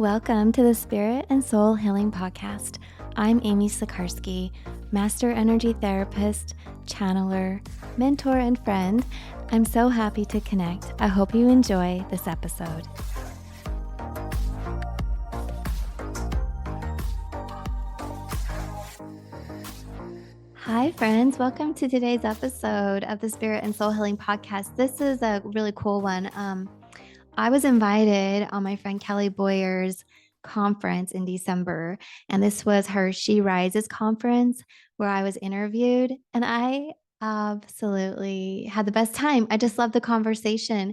Welcome to the Spirit and Soul Healing Podcast. I'm Amy Sikarskie, Master Energy Therapist, channeler, mentor, and friend. I'm so happy to connect. I hope you enjoy this episode. Hi, friends. Welcome to today's episode of the Spirit and Soul Healing Podcast. This is a really cool one. I was invited on my friend Kelly Boyer's conference in December, and this was her She Rises conference where I was interviewed, and I absolutely had the best time. I just loved the conversation,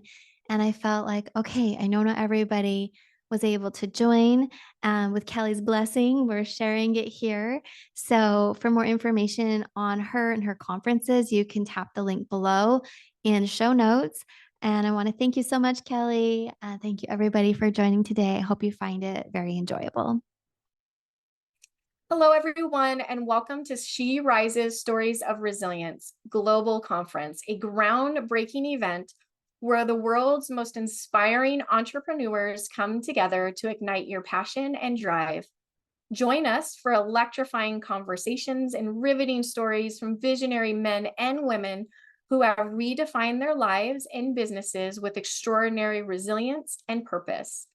and I felt like, okay, I know not everybody was able to join. With Kelly's blessing, we're sharing it here. So for more information on her and her conferences, you can tap the link below in show notes. And I want to thank you so much, Kelly. Thank you, everybody, for joining today. I hope you find it very enjoyable. Hello, everyone, and welcome to She Rises Stories of Resilience Global Conference, a groundbreaking event where the world's most inspiring entrepreneurs come together to ignite your passion and drive. Join us for electrifying conversations and riveting stories from visionary men and women who have redefined their lives and businesses with extraordinary resilience and purpose.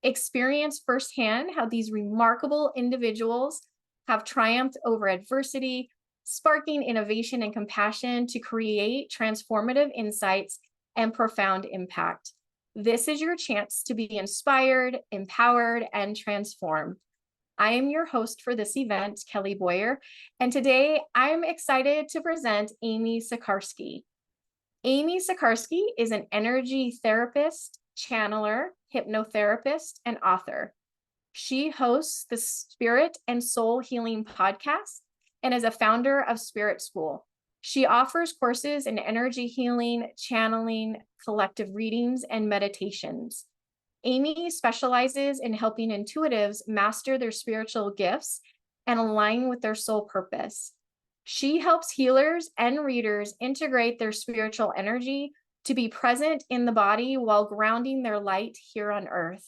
Experience firsthand how these remarkable individuals have triumphed over adversity, sparking innovation and compassion to create transformative insights and profound impact. This is your chance to be inspired, empowered, and transformed. I am your host for this event, Kelly Boyer, and today I'm excited to present Amy Sikarskie. Amy Sikarskie is an energy therapist, channeler, hypnotherapist, and author. She hosts the Spirit and Soul Healing Podcast and is a founder of Spirit School. She offers courses in energy healing, channeling, collective readings, and meditations. Amy specializes in helping intuitives master their spiritual gifts and align with their soul purpose. She helps healers and readers integrate their spiritual energy to be present in the body while grounding their light here on earth.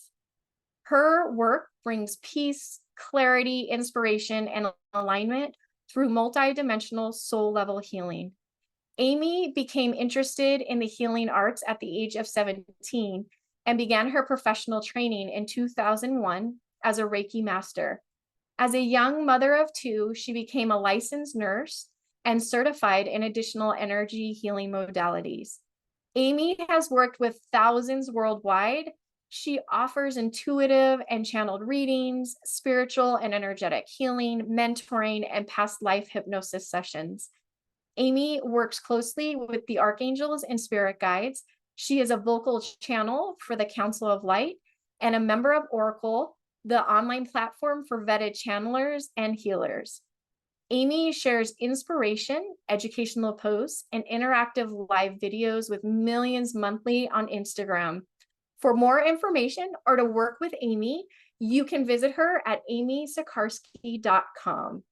Her work brings peace, clarity, inspiration, and alignment through multidimensional soul-level healing. Amy became interested in the healing arts at the age of 17 and began her professional training in 2001 as a Reiki master. As a young mother of two, she became a licensed nurse and certified in additional energy healing modalities. Amy has worked with thousands worldwide. She offers intuitive and channeled readings, spiritual and energetic healing, mentoring, and past life hypnosis sessions. Amy works closely with the archangels and spirit guides. She is a vocal channel for the Council of Light and a member of Oracle, the online platform for vetted channelers and healers. Amy shares inspiration, educational posts, and interactive live videos with millions monthly on Instagram. For more information or to work with Amy, you can visit her at amysikarskie.com.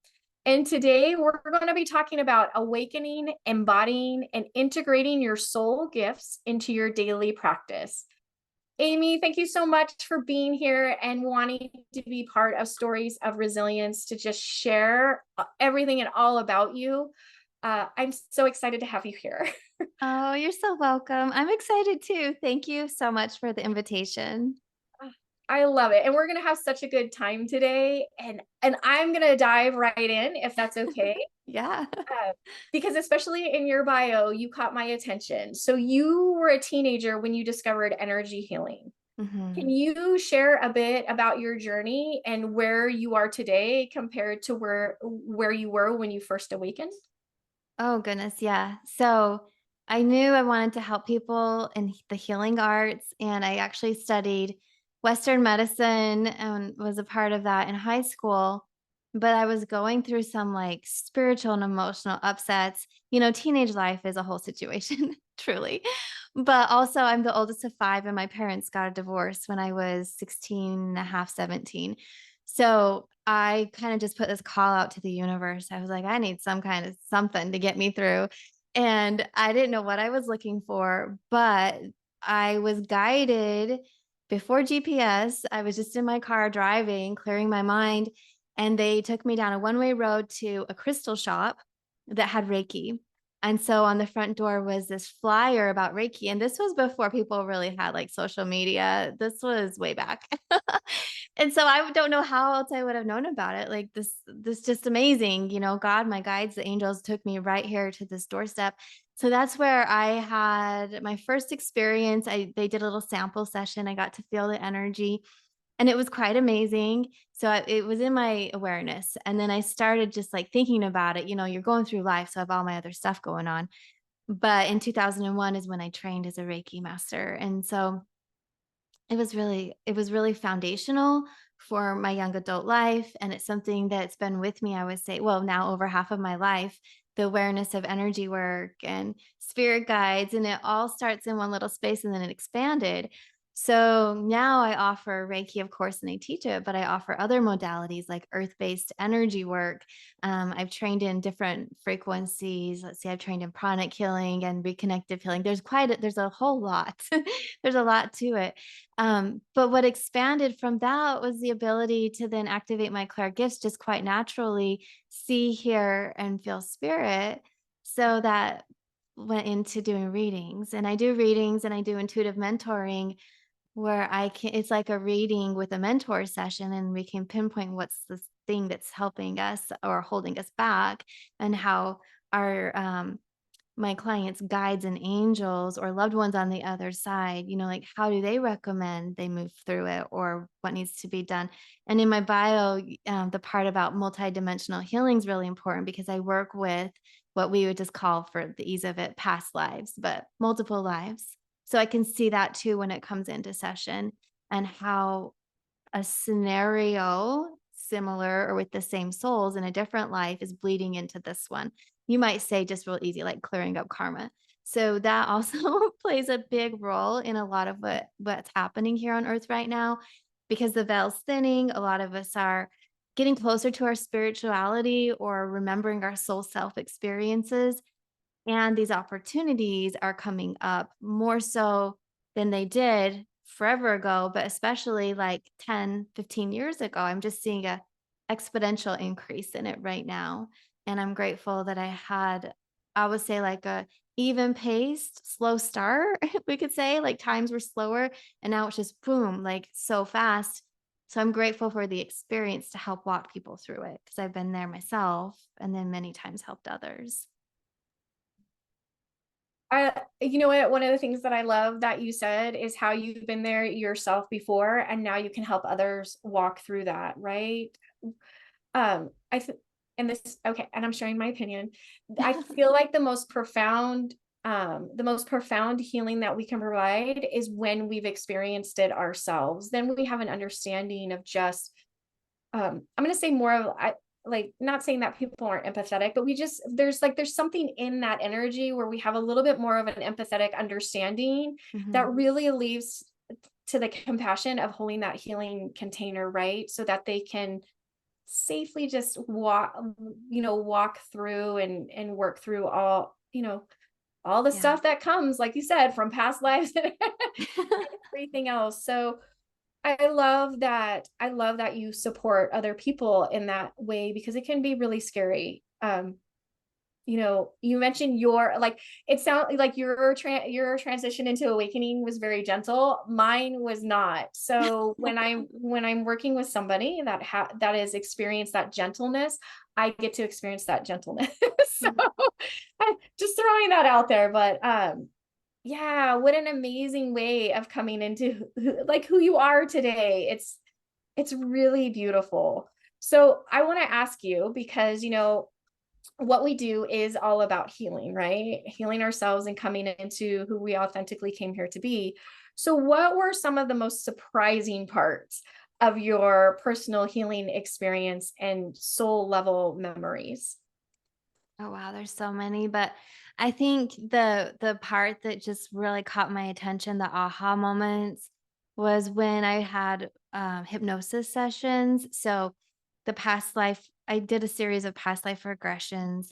And today we're going to be talking about awakening, embodying, and integrating your soul gifts into your daily practice. Amy, thank you so much for being here and wanting to be part of Stories of Resilience to just share everything and all about you. I'm so excited to have you here. Oh, you're so welcome. I'm excited too. Thank you so much for the invitation. I love it. And we're going to have such a good time today. And I'm going to dive right in if that's okay. Yeah. Because especially in your bio, you caught my attention. So you were a teenager when you discovered energy healing. Mm-hmm. Can you share a bit about your journey and where you are today compared to where you were when you first awakened? Oh, goodness. Yeah. So I knew I wanted to help people in the healing arts, and I actually studied Western medicine and was a part of that in high school. But I was going through some like spiritual and emotional upsets. You know, teenage life is a whole situation, truly. But also, I'm the oldest of five, and my parents got a divorce when I was 16 and a half, 17. So I kind of just put this call out to the universe. I was like, I need some kind of something to get me through. And I didn't know what I was looking for, but I was guided before GPS, I was just in my car driving, clearing my mind, and they took me down a one-way road to a crystal shop that had Reiki. And so on the front door was this flyer about Reiki. And this was before people really had like social media. This was way back. And so I don't know how else I would have known about it. Like this just amazing. God, my guides, the angels took me right here to this doorstep. So that's where I had my first experience. They did a little sample session. I got to feel the energy, and it was quite amazing. So it was in my awareness. And then I started just like thinking about it. You're going through life, so I have all my other stuff going on. But in 2001 is when I trained as a Reiki master. And so it was really foundational for my young adult life, and it's something that's been with me, I would say, well, now over half of my life, the awareness of energy work and spirit guides, and it all starts in one little space and then it expanded. So now I offer Reiki, of course, and I teach it, but I offer other modalities like earth-based energy work. I've trained in different frequencies. Let's see, I've trained in pranic healing and reconnective healing. There's a whole lot. There's a lot to it. But what expanded from that was the ability to then activate my clair gifts just quite naturally, see, hear, and feel spirit. So that went into doing readings. And I do readings and I do intuitive mentoring where it's like a reading with a mentor session, and we can pinpoint what's the thing that's helping us or holding us back, and how our my clients' guides and angels or loved ones on the other side, like how do they recommend they move through it or what needs to be done? And in my bio, the part about multidimensional healing is really important because I work with what we would just call, for the ease of it, past lives, but multiple lives. So I can see that too when it comes into session, and how a scenario similar or with the same souls in a different life is bleeding into this one. You might say just real easy, like clearing up karma. So that also plays a big role in a lot of what's happening here on earth right now, because the veil's thinning. A lot of us are getting closer to our spirituality or remembering our soul self experiences, and these opportunities are coming up more so than they did forever ago, but especially like 10, 15 years ago. I'm just seeing a exponential increase in it right now. And I'm grateful that I would say like a even paced, slow start, we could say, like times were slower and now it's just boom, like so fast. So I'm grateful for the experience to help walk people through it because I've been there myself and then many times helped others. You know what? One of the things that I love that you said is how you've been there yourself before, and now you can help others walk through that, right? I think, and this, okay, and I'm sharing my opinion. I feel like the most profound healing that we can provide is when we've experienced it ourselves. Then we have an understanding of just, I'm going to say more of, like, not saying that people aren't empathetic, but there's something in that energy where we have a little bit more of an empathetic understanding that Mhm. really leaves to the compassion of holding that healing container, right? So that they can safely just walk through and work through all the Yeah. stuff that comes, like you said, from past lives and everything else. So I love that you support other people in that way, because it can be really scary. You mentioned it sounds like your transition into awakening was very gentle. Mine was not. So when I'm working with somebody that has experienced that gentleness, I get to experience that gentleness. So Mhm. just throwing that out there. But yeah, what an amazing way of coming into who you are today. It's really beautiful. So I want to ask you, because what we do is all about healing, right? Healing ourselves and coming into who we authentically came here to be. So, what were some of the most surprising parts of your personal healing experience and soul level memories? Oh wow, there's so many, but I think the part that just really caught my attention, the aha moments, was when I had hypnosis sessions. So the past life, I did a series of past life regressions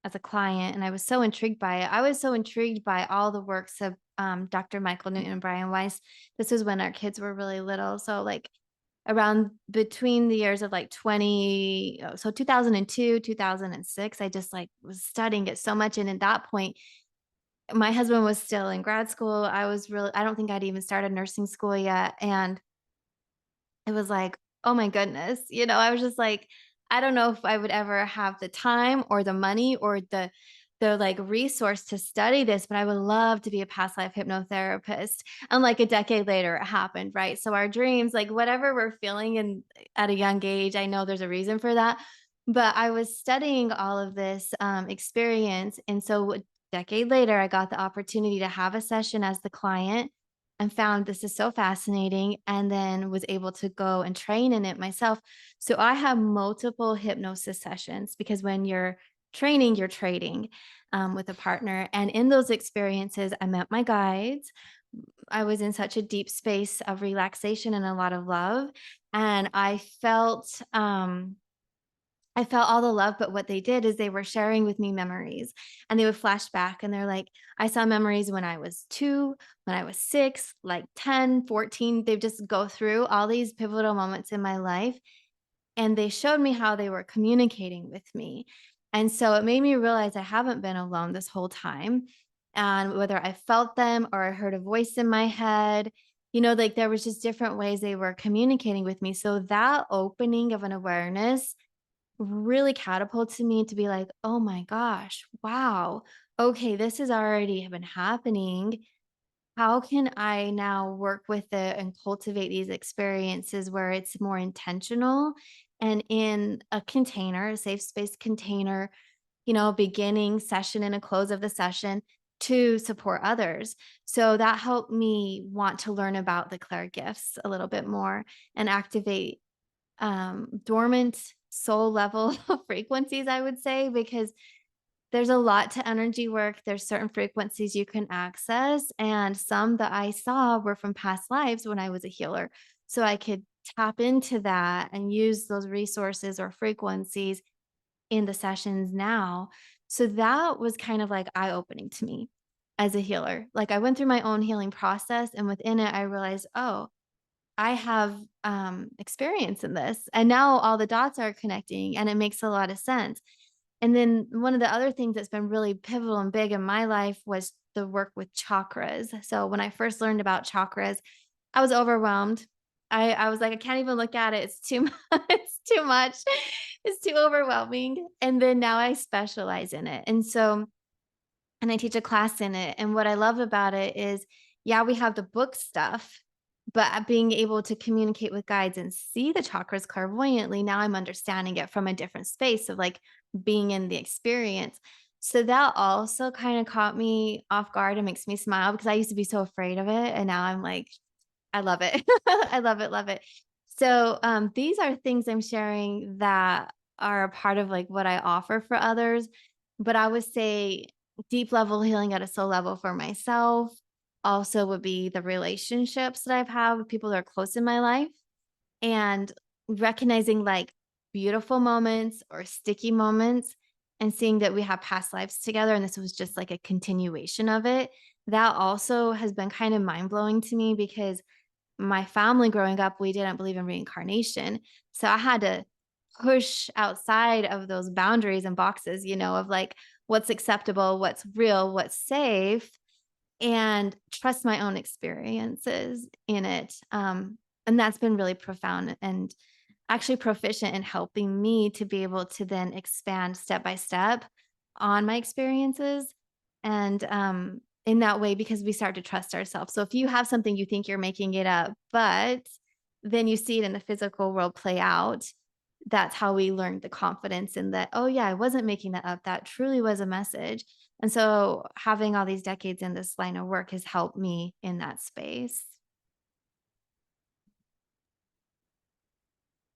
as a client, and I was so intrigued by it. I was so intrigued by all the works of Dr. Michael Newton and Brian Weiss. This was when our kids were really little. So like around between the years of like 2002, 2006, I just like was studying it so much. And at that point, my husband was still in grad school. I don't think I'd even started nursing school yet. And it was like, oh my goodness, I was just like, I don't know if I would ever have the time or the money or the like resource to study this, but I would love to be a past life hypnotherapist. And like a decade later, it happened, right? So our dreams, like whatever we're feeling in at a young age, I know there's a reason for that. But I was studying all of this experience, and so a decade later, I got the opportunity to have a session as the client and found this is so fascinating, and then was able to go and train in it myself. So I have multiple hypnosis sessions because when you're training, you're trading with a partner. And in those experiences, I met my guides. I was in such a deep space of relaxation and a lot of love. And I felt all the love, but what they did is they were sharing with me memories, and they would flash back and they're like, I saw memories when I was 2, when I was 6, like 10, 14. They just go through all these pivotal moments in my life, and they showed me how they were communicating with me. And so it made me realize I haven't been alone this whole time. And whether I felt them or I heard a voice in my head, like there was just different ways they were communicating with me. So that opening of an awareness really catapulted me to be like, "Oh my gosh, wow. Okay, this has already been happening. How can I now work with it and cultivate these experiences where it's more intentional and in a container, a safe space container, beginning session and a close of the session to support others." So that helped me want to learn about the clair gifts a little bit more and activate dormant soul level frequencies, I would say, because there's a lot to energy work. There's certain frequencies you can access, and some that I saw were from past lives when I was a healer. So I could tap into that and use those resources or frequencies in the sessions now. So that was kind of like eye opening to me as a healer. Like I went through my own healing process, and within it, I realized, oh, I have experience in this. And now all the dots are connecting and it makes a lot of sense. And then one of the other things that's been really pivotal and big in my life was the work with chakras. So when I first learned about chakras, I was overwhelmed. I was like, I can't even look at it. It's too much. It's too much. It's too overwhelming. And then now I specialize in it. And I teach a class in it. And what I love about it is, yeah, we have the book stuff, but being able to communicate with guides and see the chakras clairvoyantly, now I'm understanding it from a different space of like being in the experience. So that also kind of caught me off guard and makes me smile because I used to be so afraid of it. And now I'm like, I love it. I love it, love it. So these are things I'm sharing that are a part of like what I offer for others. But I would say deep level healing at a soul level for myself also would be the relationships that I've had with people that are close in my life, and recognizing like beautiful moments or sticky moments and seeing that we have past lives together. And this was just like a continuation of it. That also has been kind of mind blowing to me because my family growing up, we didn't believe in reincarnation. So I had to push outside of those boundaries and boxes, of like what's acceptable, what's real, what's safe, and trust my own experiences in it. And that's been really profound and actually proficient in helping me to be able to then expand step by step on my experiences. And in that way, because we start to trust ourselves. So if you have something you think you're making it up, but then you see it in the physical world play out, that's how we learned the confidence in that, oh, yeah, I wasn't making that up. That truly was a message. And so having all these decades in this line of work has helped me in that space.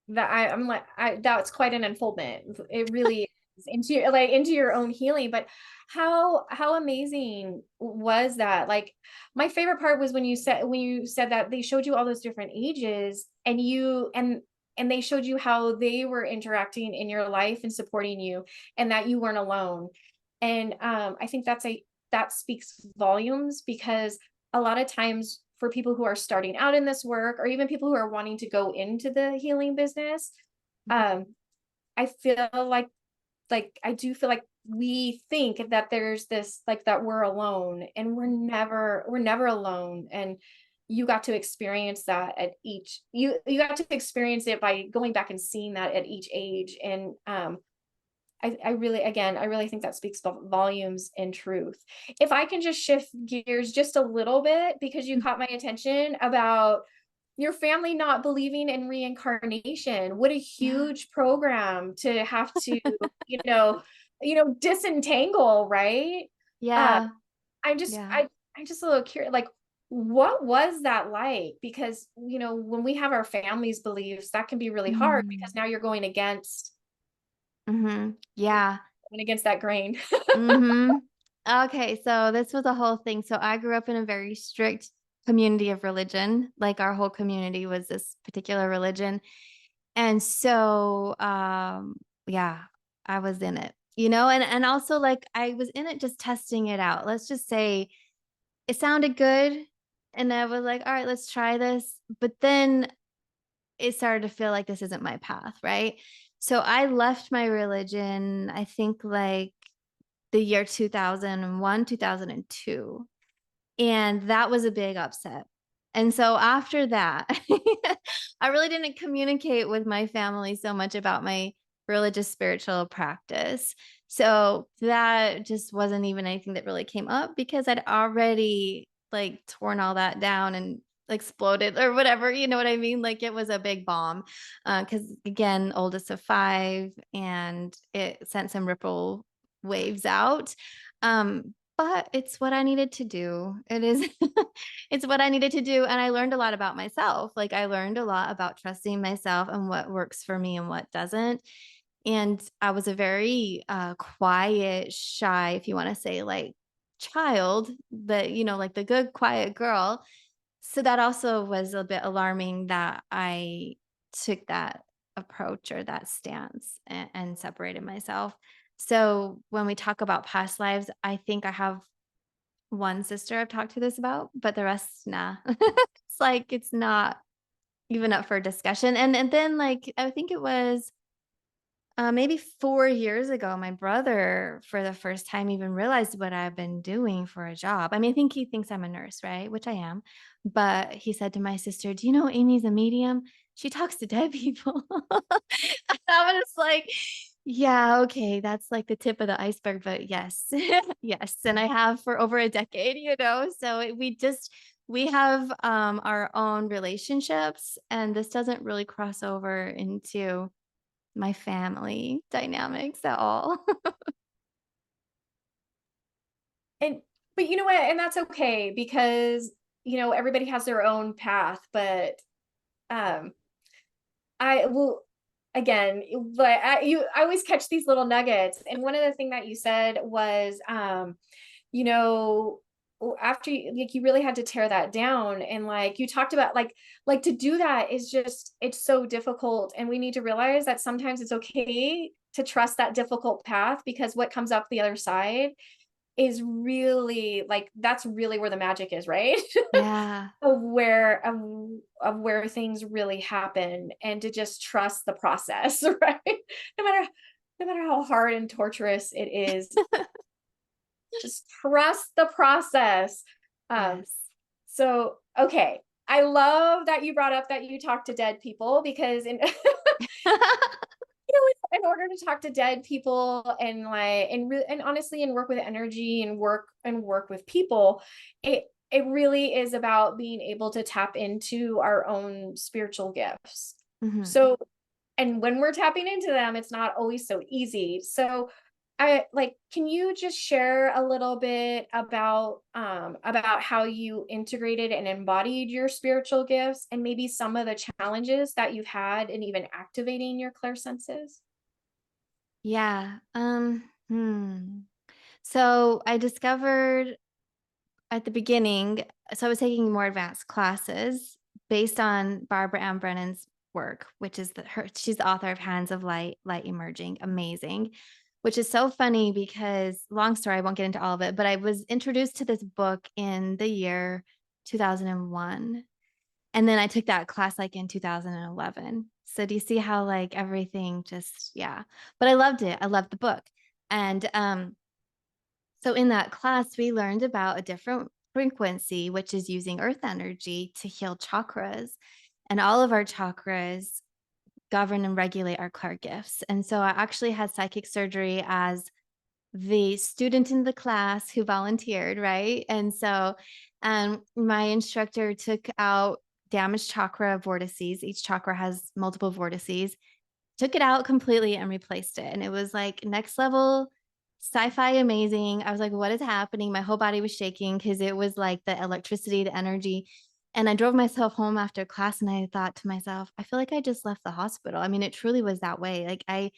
That I'm like, that's quite an unfoldment. It really is into your own healing. But how amazing was that? Like my favorite part was when you said that they showed you all those different ages, and and they showed you how they were interacting in your life and supporting you, and that you weren't alone. And I think that speaks volumes, because a lot of times for people who are starting out in this work, or even people who are wanting to go into the healing business, um, I feel like I do feel like we think that there's this, like, that we're alone, and we're never alone. And you got to experience that at each you got to experience it by going back and seeing that at each age. And I really, again, I really think that speaks volumes and truth. If I can just shift gears just a little bit, because you caught my attention about your family not believing in reincarnation. What a Yeah. huge program to have to, you know, disentangle, right? Uh, Yeah. I'm just, Yeah. I'm just a little curious, like, what was that like? Because, when we have our family's beliefs, that can be really hard, because Mm. now you're Yeah. going against that grain. hmm Okay, so this was a whole thing. So I grew up in a very strict community of religion. Like our whole community was this particular religion. And so yeah, I was in it. And also like I was in it just testing it out. Let's just say it sounded good and I was like, "All right, let's try this." But then it started to feel like this isn't my path, right? So I left my religion, I think like the year 2001, 2002. And that was a big upset. And so after that, I really didn't communicate with my family so much about my religious spiritual practice. So that just wasn't even anything that really came up because I'd already like torn all that down and exploded or whatever, you know what I mean? Like it was a big bomb. Cause again, oldest of five, and it sent some ripple waves out. But it's what I needed to do. It is it's what I needed to do, and I learned a lot about myself. Like, I learned a lot about trusting myself and what works for me and what doesn't, and I was a very, quiet, shy, if you wanna say, like, child, but, like the good quiet girl. So that also was a bit alarming that I took that approach or that stance and separated myself. So when we talk about past lives, I think I have one sister I've talked to this about, but the rest, nah. It's like it's not even up for discussion. And then like I think it was maybe 4 years ago, my brother, for the first time, even realized what I've been doing for a job. I mean, I think he thinks I'm a nurse, right? Which I am. But he said to my sister, "Do you know Amy's a medium? She talks to dead people." And I was like, yeah, okay, that's like the tip of the iceberg. But yes, yes. And I have for over a decade, So we have our own relationships, and this doesn't really cross over into my family dynamics at all. And but you know what? And that's okay, because everybody has their own path. But um I will, again, but I always catch these little nuggets. And one of the thing that you said was, you know after you really had to tear that down. And like you talked about, like to do that is just, it's so difficult. And we need to realize that sometimes it's okay to trust that difficult path, because what comes up the other side is really, like, that's really where the magic is, right? Yeah. Of where things really happen, and to just trust the process, right? No matter how hard and torturous it is, just trust the process. Um, Yes. so okay. I love that you brought up that you talk to dead people, because in in order to talk to dead people, and like, and honestly, and work with energy, and work with people, it really is about being able to tap into our own spiritual gifts. Mhm. So, and when we're tapping into them, it's not always so easy. So can you just share a little bit about how you integrated and embodied your spiritual gifts, and maybe some of the challenges that you've had in even activating your clairsenses? Yeah. So I discovered at the beginning, so I was taking more advanced classes based on Barbara Ann Brennan's work, which is she's the author of Hands of Light, Light Emerging, amazing. Which is so funny because long story, I won't get into all of it, but I was introduced to this book in the year 2001. And then I took that class like in 2011. So do you see how like everything just, yeah. But I loved it. I loved the book. And so in that class, we learned about a different frequency, which is using earth energy to heal chakras. And all of our chakras govern and regulate our clear gifts. And so I actually had psychic surgery as the student in the class who volunteered, right? And so my instructor took out damaged chakra vortices. Each chakra has multiple vortices, took it out completely and replaced it. And it was like next level sci-fi amazing. I was like, what is happening? My whole body was shaking because it was like the electricity, the energy. And I drove myself home after class and I thought to myself, I feel like I just left the hospital. I mean, it truly was that way. Like I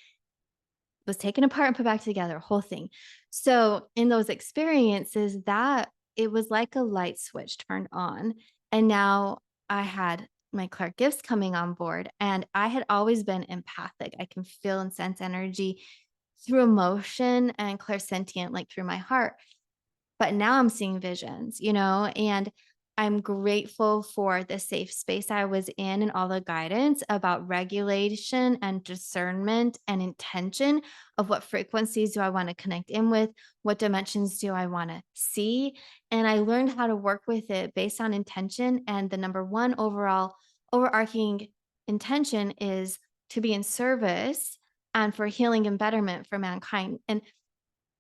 was taken apart and put back together, whole thing. So in those experiences, that it was like a light switch turned on. And now I had my Clark gifts coming on board. And I had always been empathic. I can feel and sense energy through emotion and clairsentient, like through my heart. But now I'm seeing visions, and I'm grateful for the safe space I was in and all the guidance about regulation and discernment and intention of what frequencies do I want to connect in with, what dimensions do I want to see. And I learned how to work with it based on intention. And the number one overall overarching intention is to be in service and for healing and betterment for mankind. And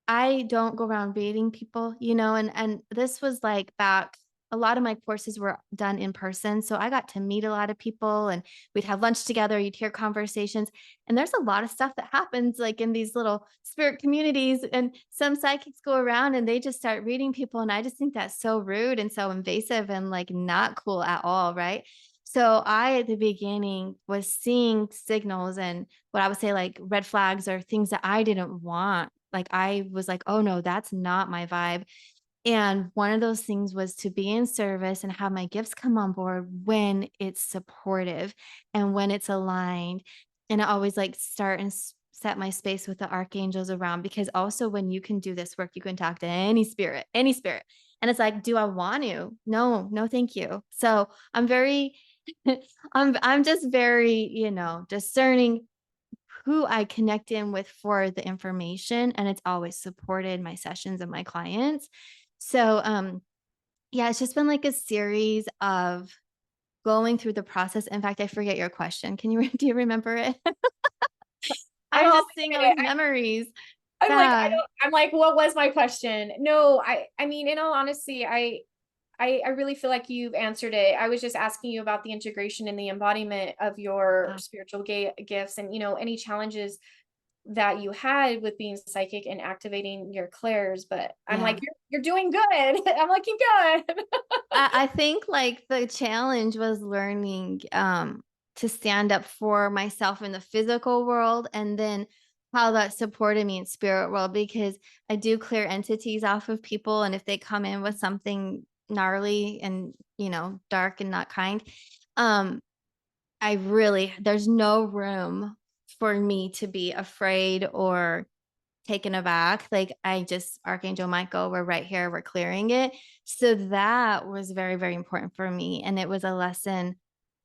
I don't go around baiting people, and this was like back a lot of my courses were done in person, so I got to meet a lot of people and we'd have lunch together, you'd hear conversations, and there's a lot of stuff that happens like in these little spirit communities and some psychics go around and they just start reading people and I just think that's so rude and so invasive and like not cool at all, right? So I at the beginning was seeing signals and what I would say like red flags or things that I didn't want. Like I was like, "Oh no, that's not my vibe." And one of those things was to be in service and have my gifts come on board when it's supportive and when it's aligned. And I always like start and set my space with the archangels around because also when you can do this work, you can talk to any spirit, any spirit. And it's like, do I want to? No, no, thank you. So I'm very, I'm just very, discerning who I connect in with for the information, and it's always supported my sessions and my clients. So, yeah, it's just been like a series of going through the process. In fact, I forget your question. Can you do you remember it? I I'm always just seeing all forget these memories. I'm like, I Yeah. don't, I'm like, what was my question? No, I mean, in all honesty, I really feel like you've answered it. I was just asking you about the integration and the embodiment of your Oh, spiritual gifts and, any challenges that you had with being psychic and activating your clairs, but I'm like, yeah. you're doing good. I'm looking good. I think like the challenge was learning to stand up for myself in the physical world and then how that supported me in spirit world because I do clear entities off of people and if they come in with something gnarly and dark and not kind, um I really there's no room for me to be afraid or taken aback. Like I just Archangel Michael, we're right here, we're clearing it. So that was very, very important for me. And it was a lesson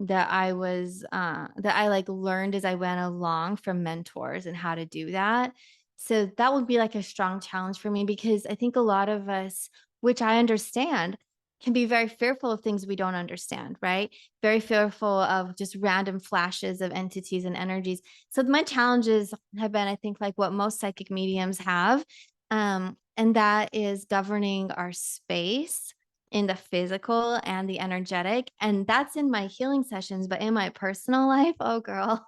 that I like learned as I went along from mentors and how to do that. So that would be like a strong challenge for me because I think a lot of us, which I understand, can be very fearful of things we don't understand, right? Very fearful of just random flashes of entities and energies. So my challenges have been, I think, like what most psychic mediums have, and that is governing our space in the physical and the energetic. And that's in my healing sessions, but in my personal life, oh girl.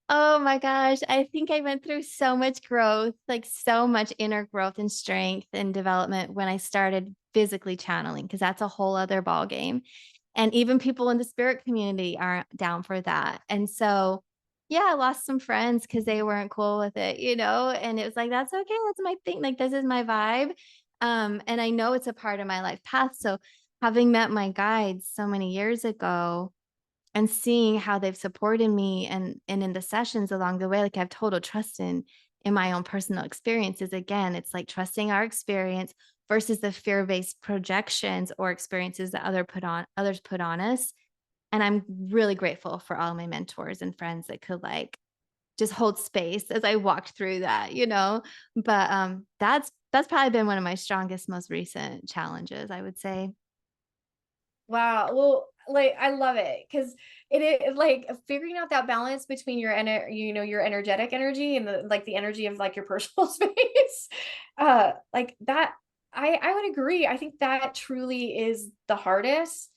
Oh my gosh, I think I went through so much growth, like so much inner growth and strength and development when I started physically channeling, because that's a whole other ball game. And even people in the spirit community aren't down for that. And so, yeah, I lost some friends because they weren't cool with it, and it was like, that's okay. That's my thing. Like, this is my vibe. And I know it's a part of my life path. So having met my guides so many years ago, and seeing how they've supported me and in the sessions along the way, like I have total trust in my own personal experiences. Again, it's like trusting our experience versus the fear-based projections or experiences that others put on us. And I'm really grateful for all my mentors and friends that could like just hold space as I walked through that, you know? But, that's probably been one of my strongest, most recent challenges, I would say. Wow. Well, like I love it because it like figuring out that balance between your energetic energy and the energy of like your personal space. Like that I would agree. I think that truly is the hardest.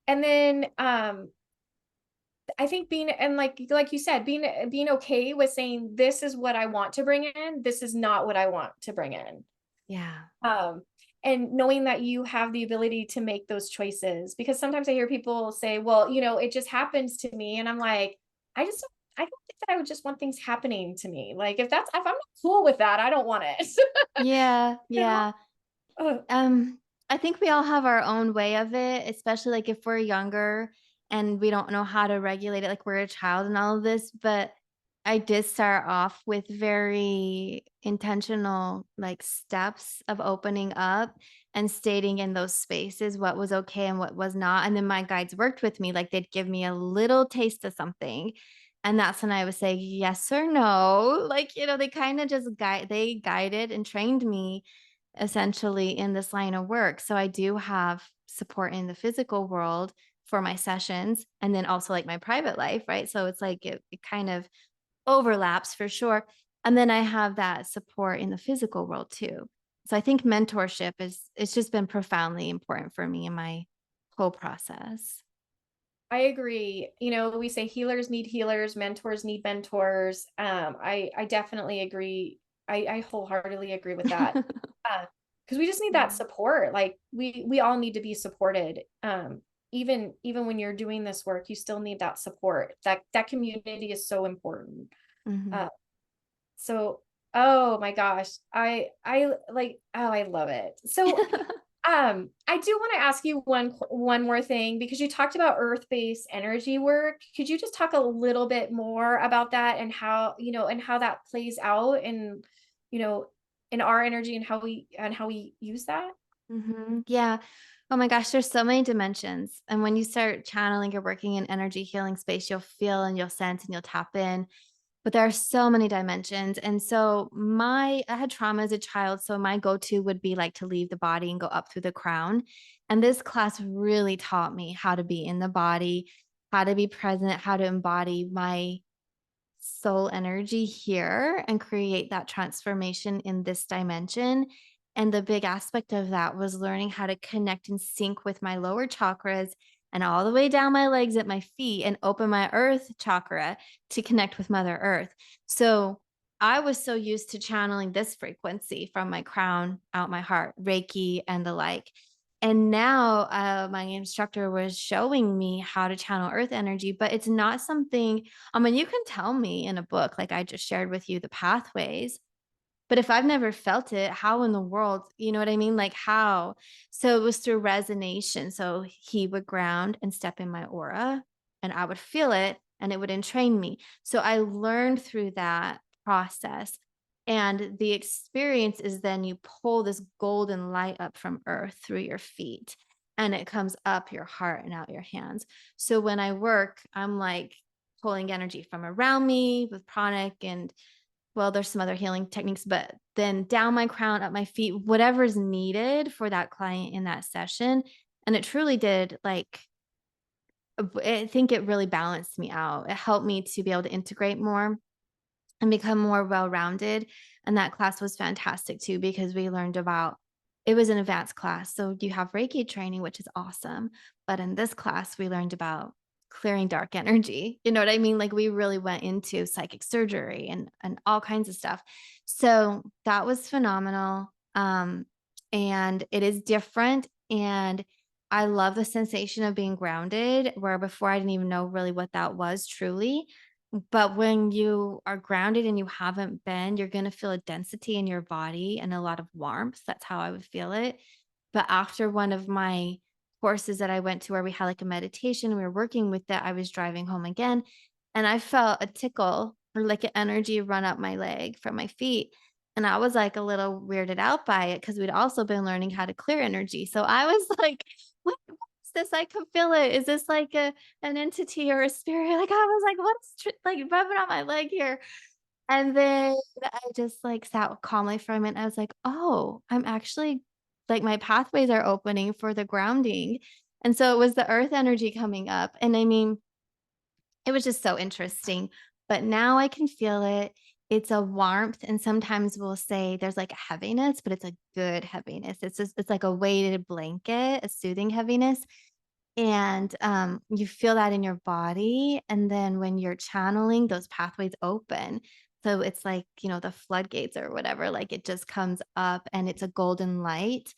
And then I think being and like you said, being okay with saying this is what I want to bring in, this is not what I want to bring in. Yeah. Um, and knowing that you have the ability to make those choices, because sometimes I hear people say, well, it just happens to me. And I'm like, I don't think that I would just want things happening to me. Like if I'm not cool with that, I don't want it. Yeah, You know? yeah. Uh, Um, I think we all have our own way of it, especially like if we're younger and we don't know how to regulate it, like we're a child and all of this. But I did start off with very intentional like steps of opening up and stating in those spaces what was okay and what was not. And then my guides worked with me, like they'd give me a little taste of something. And that's when I would say yes or no. Like, they kind of just they guided and trained me essentially in this line of work. So I do have support in the physical world for my sessions and then also like my private life, right? So it's like it kind of overlaps for sure. And then I have that support in the physical world too. So I think mentorship is it's just been profoundly important for me in my whole process. I agree. We say healers need healers, mentors need mentors. I definitely agree. I wholeheartedly agree with that. Because we just need that Yeah. support. Like we all need to be supported. Even when you're doing this work, you still need that support. That community is so important. Mhm. Uh, so oh my gosh, I like oh I love it. So I do want to ask you one more thing because you talked about earth-based energy work. Could you just talk a little bit more about that and how that plays out you know, in our energy and how we use that? Yeah. Oh my gosh, there's so many dimensions. And when you start channeling or working in energy healing space, you'll feel and you'll sense and you'll tap in. But there are so many dimensions. And so I had trauma as a child. So my go-to would be like to leave the body and go up through the crown. And this class really taught me how to be in the body, how to be present, how to embody my soul energy here and create that transformation in this dimension. And the big aspect of that was learning how to connect and sync with my lower chakras and all the way down my legs at my feet and open my earth chakra to connect with Mother Earth. So I was so used to channeling this frequency from my crown out my heart, Reiki and the like. And now my instructor was showing me how to channel earth energy, but it's not something I mean, you can tell me in a book, like I just shared with you the pathways, but if I've never felt it, how in the world, you know what I mean? Like how? So it was through resonation. So he would ground and step in my aura and I would feel it and it would entrain me. So I learned through that process. And the experience is then you pull this golden light up from earth through your feet and it comes up your heart and out your hands. So when I work, I'm like pulling energy from around me with pranic and well, there's some other healing techniques, but then down my crown, up my feet, whatever's needed for that client in that session. And it truly did like, I think it really balanced me out. It helped me to be able to integrate more and become more well-rounded. And that class was fantastic too, because we learned about it was an advanced class. So you have Reiki training, which is awesome. But in this class, we learned about clearing dark energy. You know what I mean? Like we really went into psychic surgery and all kinds of stuff. So that was phenomenal. And it is different. And I love the sensation of being grounded, where before I didn't even know really what that was truly. But when you are grounded and you haven't been, you're gonna feel a density in your body and a lot of warmth. That's how I would feel it. But after one of my courses that I went to where we had like a meditation, we were working with that, I was driving home again and I felt a tickle or like an energy run up my leg from my feet. And I was like a little weirded out by it because we'd also been learning how to clear energy. So I was like, what is this? I can feel it. Is this like an entity or a spirit? Like I was like, what's like rubbing on my leg here? And then I just like sat calmly for a minute. I was like, oh, I'm actually like my pathways are opening for the grounding. And so it was the earth energy coming up. And I mean, it was just so interesting, but now I can feel it. It's a warmth, and sometimes we'll say there's like a heaviness, but it's a good heaviness. It's like a weighted blanket, a soothing heaviness, and, you feel that in your body, and then when you're channeling, those pathways open. So it's like, the floodgates or whatever, like, it just comes up and it's a golden light.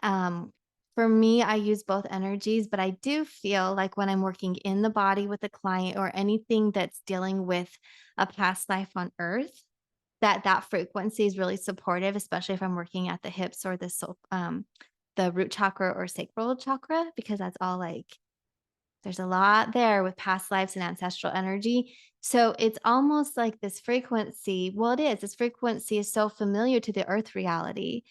Um, for me, I use both energies, but I do feel like when I'm working in the body with a client or anything that's dealing with a past life on earth, that frequency is really supportive, especially if I'm working at the hips or the root chakra or sacral chakra, because that's all like there's a lot there with past lives and ancestral energy. So it's almost like this frequency. Well, it is. This frequency is so familiar to the earth reality.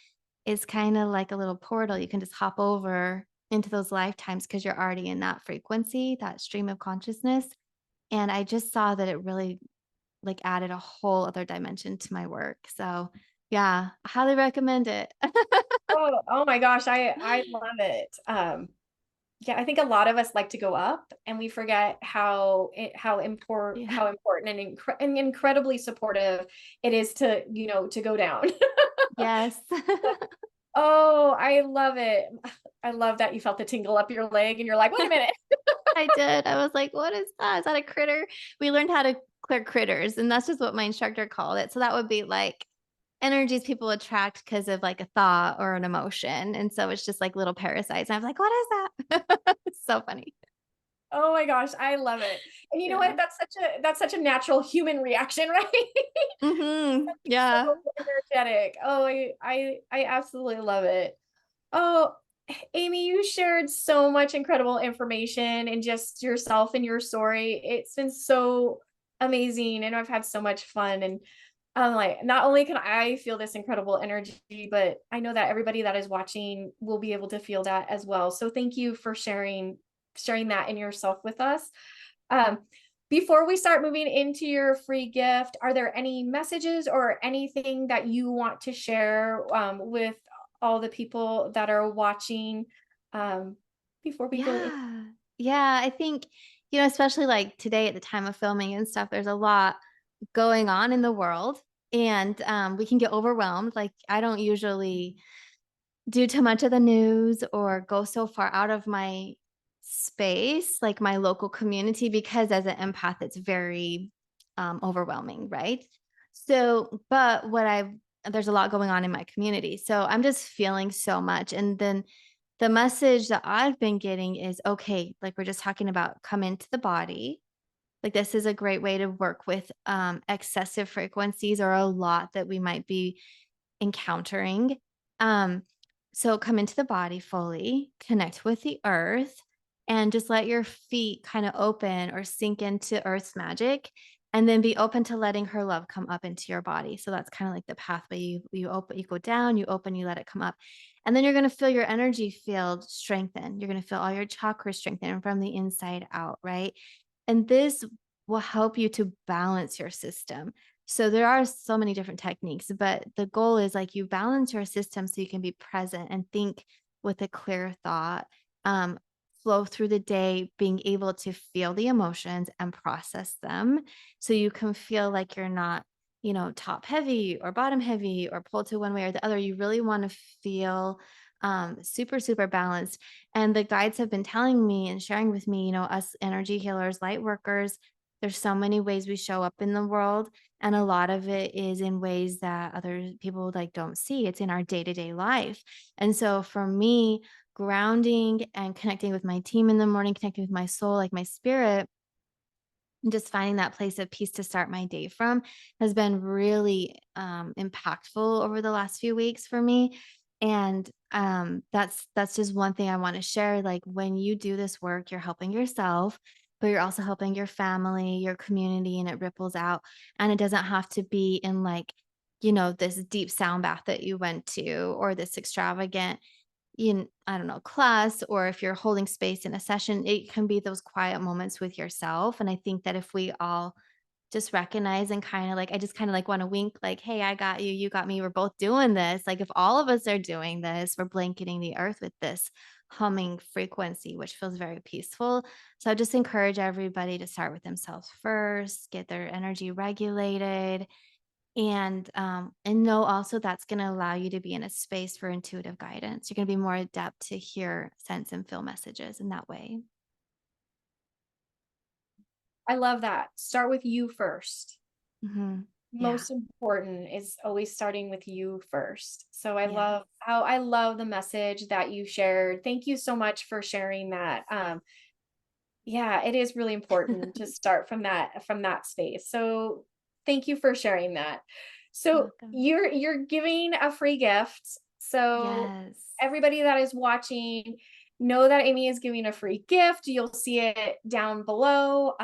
It's kind of like a little portal. You can just hop over into those lifetimes because you're already in that frequency, that stream of consciousness. And I just saw that it really like added a whole other dimension to my work. So yeah, I highly recommend it. Oh my gosh, I love it. Yeah, I think a lot of us like to go up and we forget Yeah. how important and incredibly supportive it is to, to go down. Yes. Oh, I love it. I love that you felt the tingle up your leg and you're like, wait a minute. I did. I was like, "What is that? Is that a critter?" We learned how to clear critters, and that's just what my instructor called it. So that would be like energies people attract because of like a thought or an emotion. And so it's just like little parasites. And I was like, "What is that?" It's so funny. Oh my gosh, I love it. And you know what? Yeah. That's such a natural human reaction, right? Yeah. So energetic. Oh, I absolutely love it. Oh, Amy, you shared so much incredible information and just yourself and your story. It's been so amazing, and I've had so much fun. And I'm like, not only can I feel this incredible energy, but I know that everybody that is watching will be able to feel that as well. So thank you for sharing that in yourself with us. Um, before we start moving into your free gift, are there any messages or anything that you want to share with all the people that are watching um, before we go in? Yeah. Yeah. I think, especially like today at the time of filming and stuff, there's a lot going on in the world. And we can get overwhelmed. Like, I don't usually do too much of the news or go so far out of my space, like my local community, because as an empath, it's very overwhelming, right? So, but there's a lot going on in my community. So I'm just feeling so much. And then the message that I've been getting is okay, like we're just talking about come into the body. Like this is a great way to work with excessive frequencies or a lot that we might be encountering. Um, so come into the body fully, connect with the earth, and just let your feet kind of open or sink into earth's magic. And then be open to letting her love come up into your body. So that's kind of like the pathway. You open, you go down, you open, you let it come up. And then you're going to feel your energy field strengthen. You're going to feel all your chakras strengthen from the inside out, right? And this will help you to balance your system. So there are so many different techniques, but the goal is like you balance your system so you can be present and think with a clear thought, um, flow through the day, being able to feel the emotions and process them so you can feel like you're not, top heavy or bottom heavy or pulled to one way or the other. You really want to feel super, super balanced. And the guides have been telling me and sharing with me, us energy healers, light workers, there's so many ways we show up in the world, and a lot of it is in ways that other people like don't see. It's in our day-to-day life. And so for me, grounding and connecting with my team in the morning, connecting with my soul, like my spirit, and just finding that place of peace to start my day from has been really impactful over the last few weeks for me. And that's just one thing I want to share. Like when you do this work, you're helping yourself, but you're also helping your family, your community, and it ripples out. And it doesn't have to be in like, this deep sound bath that you went to or this extravagant, I don't know, class, or if you're holding space in a session, it can be those quiet moments with yourself. And I think that if we all just recognize and kind of like, I just kind of like want to wink, like, hey, I got you, you got me, we're both doing this. Like, if all of us are doing this, we're blanketing the earth with this humming frequency, which feels very peaceful. So I just encourage everybody to start with themselves first, get their energy regulated, and know also that's going to allow you to be in a space for intuitive guidance. You're going to be more adept to hear, sense, and feel messages in that way. I love that. Start with you first. Yeah. Most important is always starting with you first. So Yes. I love the message that you shared. Thank you so much for sharing that. Yeah, it is really important to start from that space. So thank you for sharing that. So Welcome. you're giving a free gift. So Yes. everybody that is watching, know that Amy is giving a free gift. You'll see it down below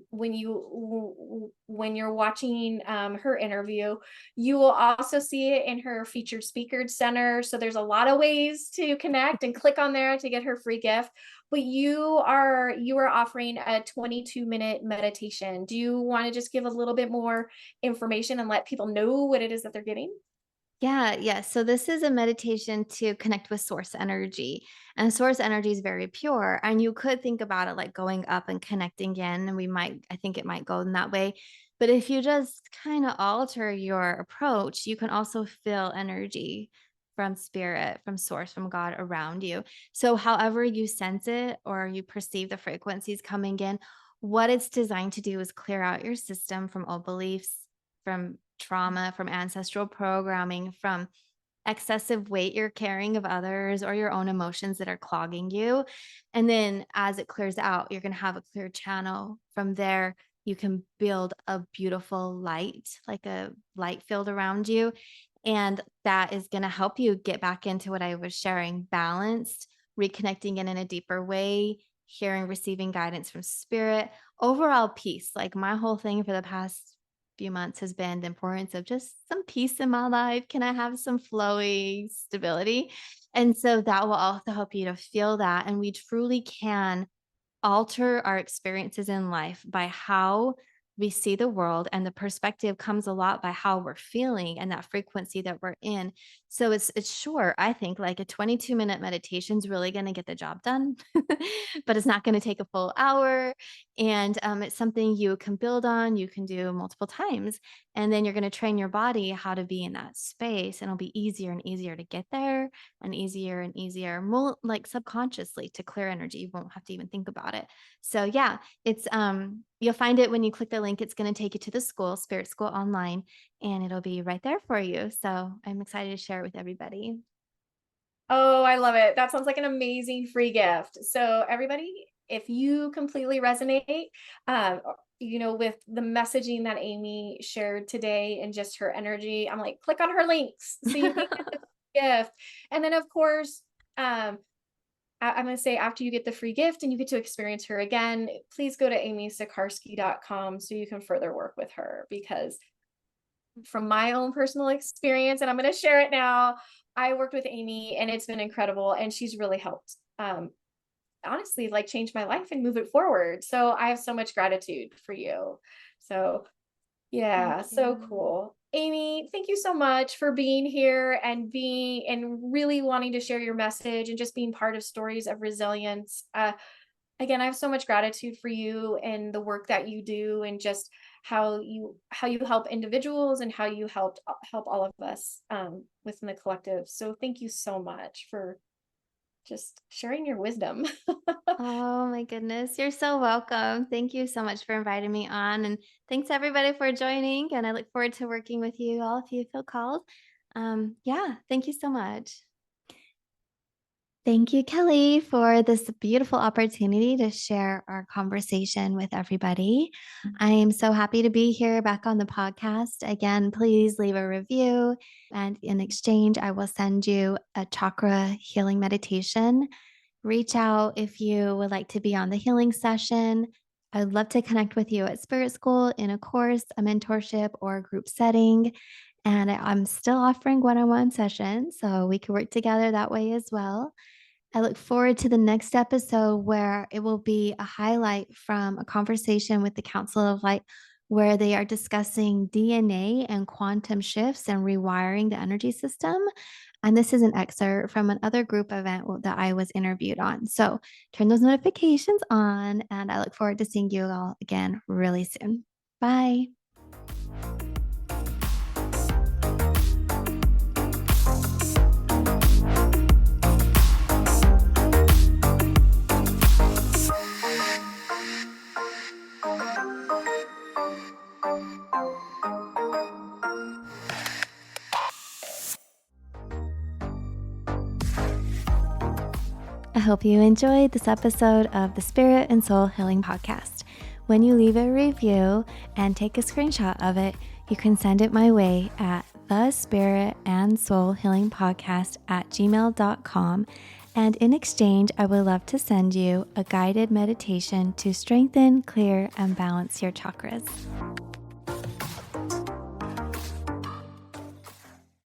when you're watching her interview. You will also see it in her featured speaker center. So there's a lot of ways to connect and click on there to get her free gift. But you are offering a 22-minute meditation. Do you want to just give a little bit more information and let people know what it is that they're getting? Yeah, yeah. So this is a meditation to connect with source energy. And source energy is very pure. And you could think about it like going up and connecting in. And I think it might go in that way. But if you just kind of alter your approach, you can also feel energy from spirit, from source, from God around you. So however you sense it or you perceive the frequencies coming in, what it's designed to do is clear out your system from old beliefs, from trauma, from ancestral programming, from excessive weight you're carrying of others or your own emotions that are clogging you. And then as it clears out, you're going to have a clear channel. From there, you can build a beautiful light, like a light field around you. And that is going to help you get back into what I was sharing, balanced, reconnecting in a deeper way, hearing, receiving guidance from spirit, overall peace. Like my whole thing for the past few months has been the importance of just some peace in my life. Can I have some flowy stability? And so that will also help you to feel that. And we truly can alter our experiences in life by how we see the world, and the perspective comes a lot by how we're feeling and that frequency that we're in. So it's short. I think like a 22-minute meditation is really going to get the job done, but it's not going to take a full hour. And it's something you can build on, you can do multiple times, and then you're going to train your body how to be in that space, and it'll be easier and easier to get there, and easier, more like subconsciously to clear energy. You won't have to even think about it. So yeah, it's you'll find it when you click the link. It's going to take you to the school, Spirit School Online, and it'll be right there for you. So I'm excited to share it with everybody. Oh, I love it. That sounds like an amazing free gift. So everybody, if you completely resonate, with the messaging that Amy shared today and just her energy, I'm like, click on her links so you can get the gift. And then of course, I'm going to say after you get the free gift and you get to experience her again, please go to amysikarskie.com so you can further work with her, because from my own personal experience, and I'm going to share it now, I worked with Amy and it's been incredible. And she's really helped, honestly, like change my life and move it forward. So I have so much gratitude for you. So yeah, Thank so you. cool. Amy, thank you so much for being here and really wanting to share your message and just being part of Stories of Resilience. Again, I have so much gratitude for you and the work that you do, and just how you help individuals and how you help all of us within the collective. So thank you so much for just sharing your wisdom. Oh my goodness. You're so welcome. Thank you so much for inviting me on. And thanks everybody for joining. And I look forward to working with you all if you feel called. Yeah, thank you so much. Thank you, Kelly, for this beautiful opportunity to share our conversation with everybody. I am so happy to be here back on the podcast. Again, please leave a review, and in exchange, I will send you a chakra healing meditation. Reach out if you would like to be on the healing session. I'd love to connect with you at Spirit School, in a course, a mentorship, or a group setting. And I'm still offering one-on-one sessions, so we can work together that way as well. I look forward to the next episode where it will be a highlight from a conversation with the Council of Light, where they are discussing DNA and quantum shifts and rewiring the energy system. And this is an excerpt from another group event that I was interviewed on. So turn those notifications on, and I look forward to seeing you all again really soon. Bye. I hope you enjoyed this episode of the Spirit and Soul Healing Podcast. When you leave a review and take a screenshot of it, you can send it my way at the Spirit and Soul Healing Podcast at gmail.com. And in exchange, I would love to send you a guided meditation to strengthen, clear, and balance your chakras.